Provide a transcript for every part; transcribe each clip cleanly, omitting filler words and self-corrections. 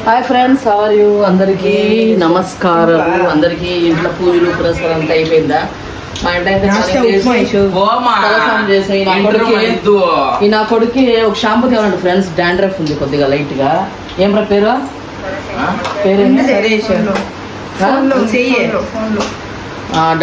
Hi friends, how are you? అందరికీ నమస్కారం. అందరికీ ఇంట్లో పూజలు పురస్కారం అంతా అయిపోయిందా? మా ఇంటి అయితే నా కొడుకి ఒక షాంపూ తేవాలండి ఫ్రెండ్స్. డాండ్రఫ్ ఉంది కొద్దిగా లైట్ గా. ఏం రా పేరు?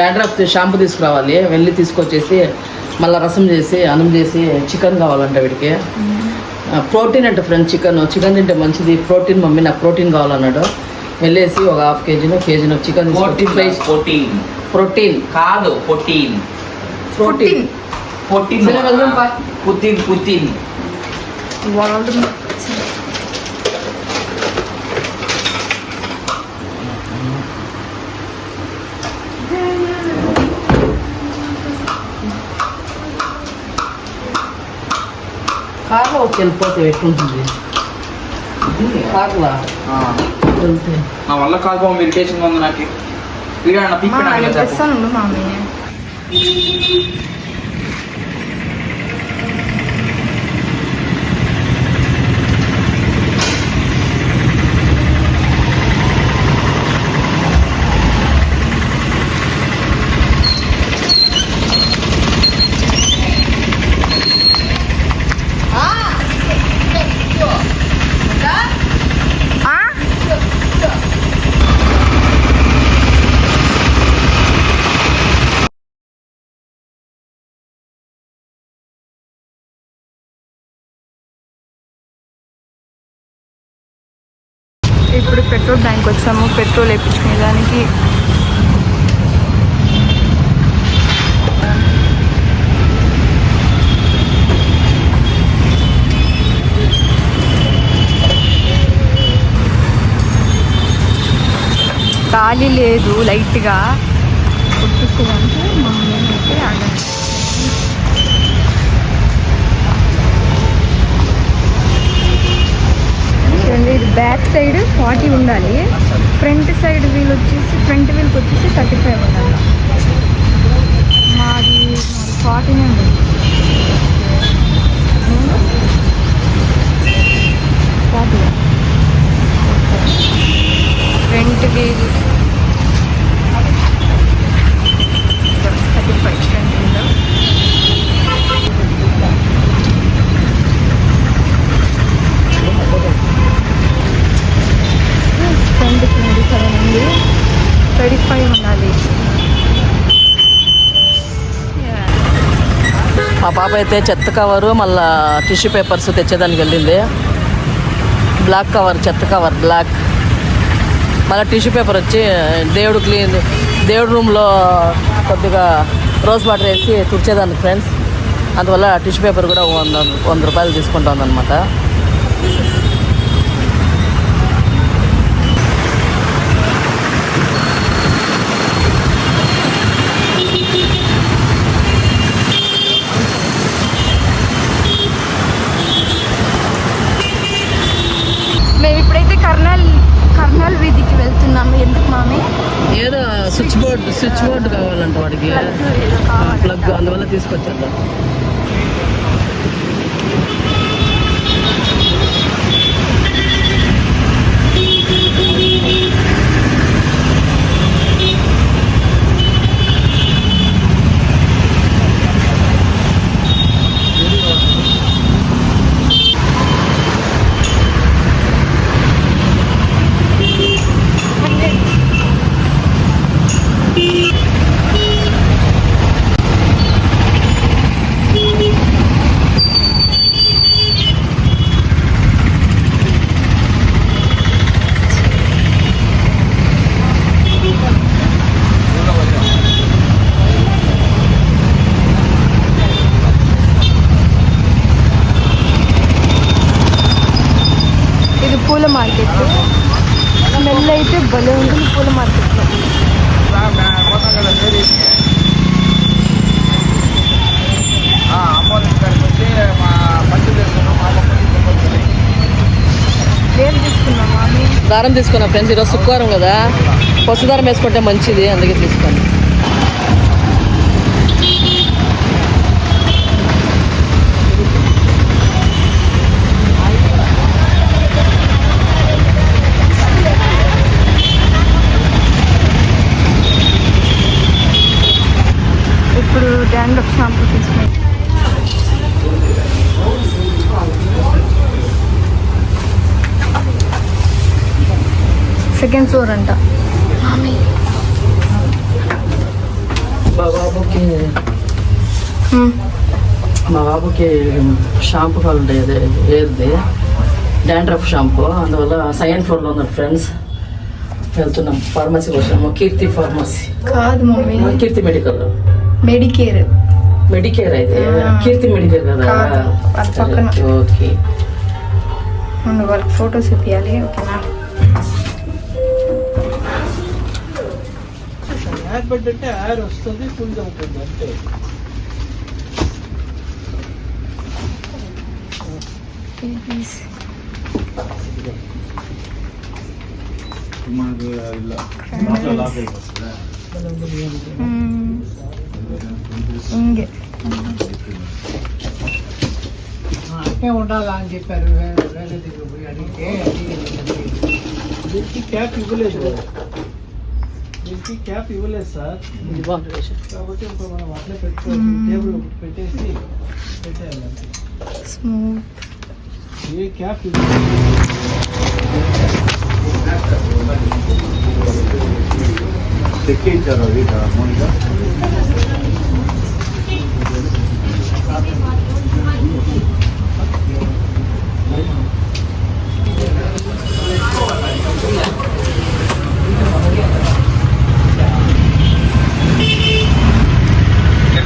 డాండ్రఫ్ షాంపూ తీసుకురావాలి. వెళ్ళి తీసుకొచ్చేసి మళ్ళీ రసం చేసి అన్నం చేసి చికెన్ కావాలంట వీడికి. ప్రోటీన్ అంటే ఫ్రెండ్స్, చికెన్ తింటే మంచిది ప్రోటీన్. మమ్మీ నాకు ప్రోటీన్ కావాలన్నాడు. వెళ్ళేసి ఒక హాఫ్ కేజీనో చికెన్ ప్రోటీన్ కాదు ప్రోటీన్ కార్లో వచ్చి వెళ్ళిపోతే ఎట్లుంటుంది? కార్లా వెళ్తే నా వల్ల కాదు, ఇరిటేషన్ ఉంది నాకు. ఇప్పుడు పెట్రోల్ బ్యాంక్ వచ్చాము పెట్రోల్ వేయించుకునే దానికి. గాలి లేదు, లైట్గా కొట్టుకోవాలంటే మా అయితే ఆగండి. ఇది బ్యాక్ సైడ్ 40 ఉండాలి, ఫ్రంట్ సైడ్ వీల్ వచ్చేసి ఫ్రంట్ వీల్కి వచ్చేసి 35 ఉండాలి. మాది 40నే ఉంది. Front wheel 35 front wheel. ఫ్రంట్కి 37 ఉంది, 35 ఉండాలి. మా పాప అయితే చెత్త కవరు మళ్ళా టిష్యూ పేపర్స్ తెచ్చేదానికి వెళ్ళింది. బ్లాక్ కవర్, చెత్త కవర్ బ్లాక్, మళ్ళీ టిష్యూ పేపర్ వచ్చి దేవుడు రూమ్లో కొద్దిగా రోజ్ వాటర్ వేసి తుడిచేదానికి ఫ్రెండ్స్. అందువల్ల టిష్యూ పేపర్ కూడా 100 రూపాయలు తీసుకుంటుంది అనమాట. మేము ఇప్పుడైతే కర్నల్ వీధికి వెళ్తున్నాము. ఎందుకు మామి? ఏదో స్విచ్ బోర్డు కావాలంట వాడికి, ప్లగ్, అందువల్ల తీసుకొచ్చేద్దాం. పూల మార్కెట్ స్మెల్ అయితే భలే ఉంటుంది పూల మార్కెట్లో. ఏం తీసుకున్నామా? దారం తీసుకున్నా ఫ్రెండ్స్, ఈరోజు శుక్రవారం కదా, పసు దారం వేసుకుంటే మంచిది, అందుకే తీసుకోండి. సెకండ్ ఫ్లోర్ అంట. మా బాబుకి షాంపూ కావాలి ఉంటాయి, అదే ఏది డాండ్రఫ్ షాంపూ. అందువల్ల సెకండ్ ఫ్లోర్లో ఉన్నారు ఫ్రెండ్స్. వెళ్తున్నాం, ఫార్మసీకి వచ్చాము. కీర్తి ఫార్మసీ కాదు మమ్మీ, కీర్తి మెడికల్. మెడికేర్. మెడికేర్ అయితే కీర్తి మెడికేర్ కదా. పక్కన. ఓకే, వాళ్ళకి ఫొటోస్ ఇప్పించాలి. ఓకేనా? పడ్డంటే ఆరు వస్తుంది, ఫుల్ అవుతుంది అంతే. ఇంగే అట్టే ఉండాలా అని చెప్పారు. వేరే దగ్గర పోయి అడిగితే దీనికి క్యాప్ ఇవ్వలేదు, దీనికి క్యాప్ ఇవ్వలేదు సార్. కాబట్టి ఇంకా మనం అట్లే పెట్టుకోవాలి, టేబుల్ పెట్టేసి పెట్టేయాలి. స్మూత్. ఏ క్యాప్ ఇవ్వలేదు. తెక్కించారు అది మౌనిక.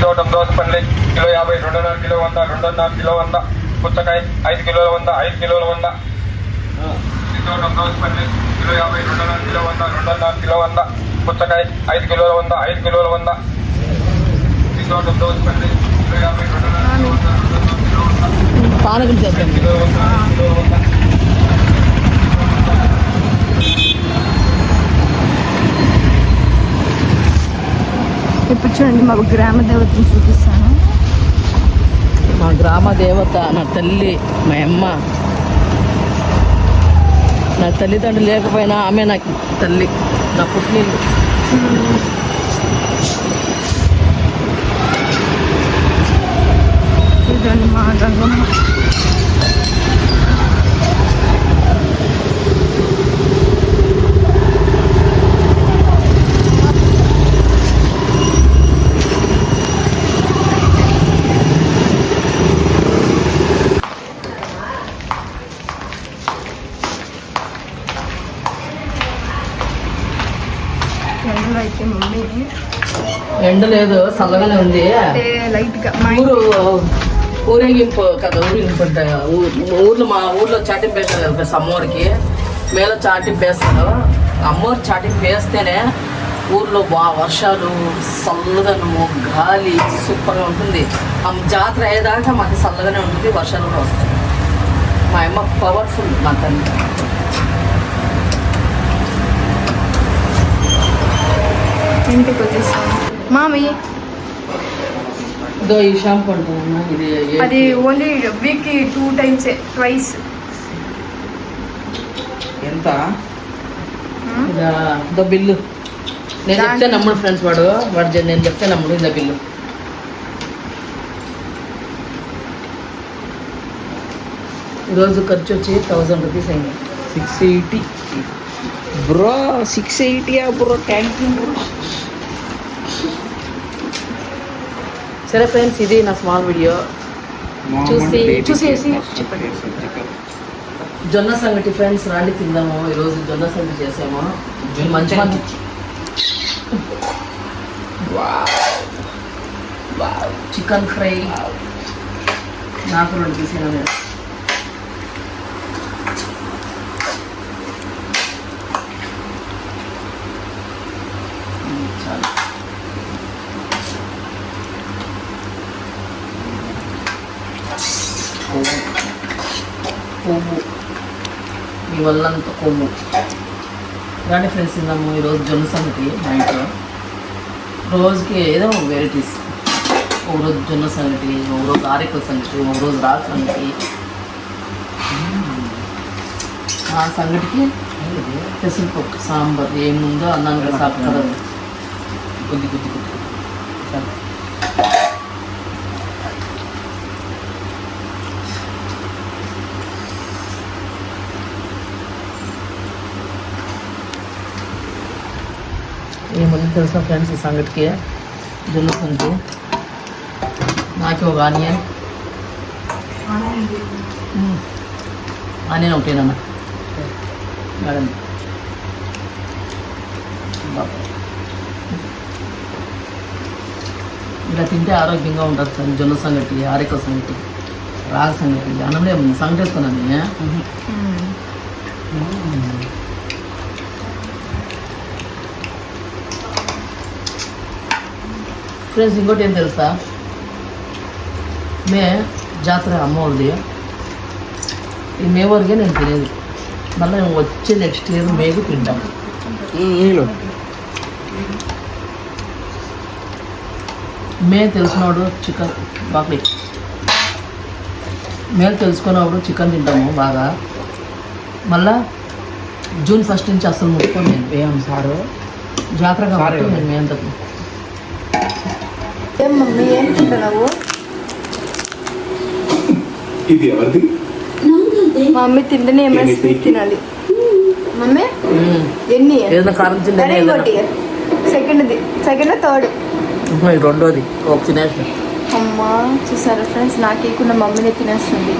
తోటం దోసపల్లి కిలో 50, 2.5 కిలో 100, 2.5 కిలో 100. పుచ్చకాయ 5 కిలోల 100, 5 కిలోల 100. తోటం దోసపల్లి కిలో 50, 2.5 కిలో 100, 2.5 కిలో 100. పుచ్చకాయ 5 కిలోల 100, 5 కిలోల 100. తోటం దోసపల్లి కిలో 50, 2.5 కిలో 100, 2.5 కిలో 100. పానకం చేద్దాం. Kilo 100, 5 kilo 100. ఇప్పుడు చూడండి, మా గ్రామ దేవతని చూపిస్తాను. మా గ్రామ దేవత నా తల్లి, మా అమ్మ. నా తల్లిదండ్రులు లేకపోయినా ఆమె నాకు తల్లి, నా పుట్టినిల్లు. చూడండి మా గంగమ్మ. ఎండలో అయితే మమ్మీ ఎండ లేదు, చల్లగానే ఉంది. అంటే లైట్గా మా ఊరు ఊరేగింపు కదా, ఊరేగింపు అంటే ఊర్లో, మా ఊర్లో చాటింపు వేస్తారు కదా అమ్మవారికి. మేలో చాటింపు వేస్తారు. అమ్మవారు చాటింపు వేస్తేనే ఊర్లో వర్షాలు, చల్లదనము, గాలి సూపర్గా ఉంటుంది. ఆ జాతర అయ్యేదాకా మాకు చల్లగానే ఉంటుంది, వర్షాలు కూడా వస్తాయి. మా అమ్మ పవర్ఫుల్, మా తల్లి. ఇంటికి వచ్చేసాను మామి. ఇదో ఈ షాంపూ అంటున్నా, ఇది అది ఓన్లీ వీక్కి 2 times, ట్వైస్. ఎంత? ఇదో బిల్లు. నేను చెప్తే నమ్ముడు ఫ్రెండ్స్, వాడు నేను చెప్తే నమ్ముడు. ఇదో బిల్లు. ఈరోజు ఖర్చు వచ్చి 1000 రూపీస్ అయింది. 680 bro, 680 bro. Thank you bro. సరే ఫ్రెండ్స్, ఇది నా స్మాల్ వీడియో. చూసేసి జొన్న సంగటి ఫ్రెండ్స్, రాండి తిందాము. ఈరోజు జొన్న సంగటి చేసాము. మంచి మంచి చికెన్ ఫ్రై. నాకు 2 పీసులు నేను. చాలు. కొవ్వు, మీ వల్లంత కొవ్వు. కానీ ఫ్రెండ్స్, తిన్నాము ఈరోజు జొన్న సంగటి. మా ఇంట్లో రోజుకి ఏదో వెరైటీస్. ఒక రోజు జొన్న సంగటి, ఒక రోజు ఆరికల సంగటి, ఒక రోజు రాగి సంగటి. ఆ సంగటికి పెసరపప్పు సాంబార్ ఏముందో అన్నాను కదా. కొద్ది కొద్ది కొద్ది చాలు. ఏముంది తెలిసిన ఫ్రెండ్స్ ఈ సంగటికి జొన్న సంగటి. నాకు ఒక ఆనియన్ ఒకటేనన్న మేడం. ఇలా తింటే ఆరోగ్యంగా ఉంటుంది సార్. జొన్న సంగటి, ఆరేక సంగటి, రాగ సంగటి, అన్నంలో ఏముంది సంగటి వేసుకున్నాను. ఫ్రెండ్స్ ఇంకోటి ఏం తెలుసా, మే జాతర అమ్మవారిది. ఈ మే వరకే నేను తినేది. మళ్ళీ వచ్చే నెక్స్ట్ ఇయర్ మేకు తింటాను. మే తెలిసినవాడు చికెన్ బాగా, మే తెలుసుకున్నప్పుడు చికెన్ తింటాము బాగా. మళ్ళా జూన్ 1 నుంచి అసలు ముట్టుకొని నేను ఏం సారు జాతర కాబట్టి నేను మే అంతకు. ఏం మమ్మీ ఏం తింటున్నావు? ఇది ఎవరిది? మా మమ్మీ తింటేనే ఏమైనా స్వీట్ తినాలి. మమ్మీ ఎన్ని? ఏదైనా కారం తింటే ఇంకోటి సెకండ్ థర్డ్ రెండోది ఒక తినేసి. అమ్మా చూసారా ఫ్రెండ్స్, నాకేకుండా మమ్మీనే తినేస్తుంది.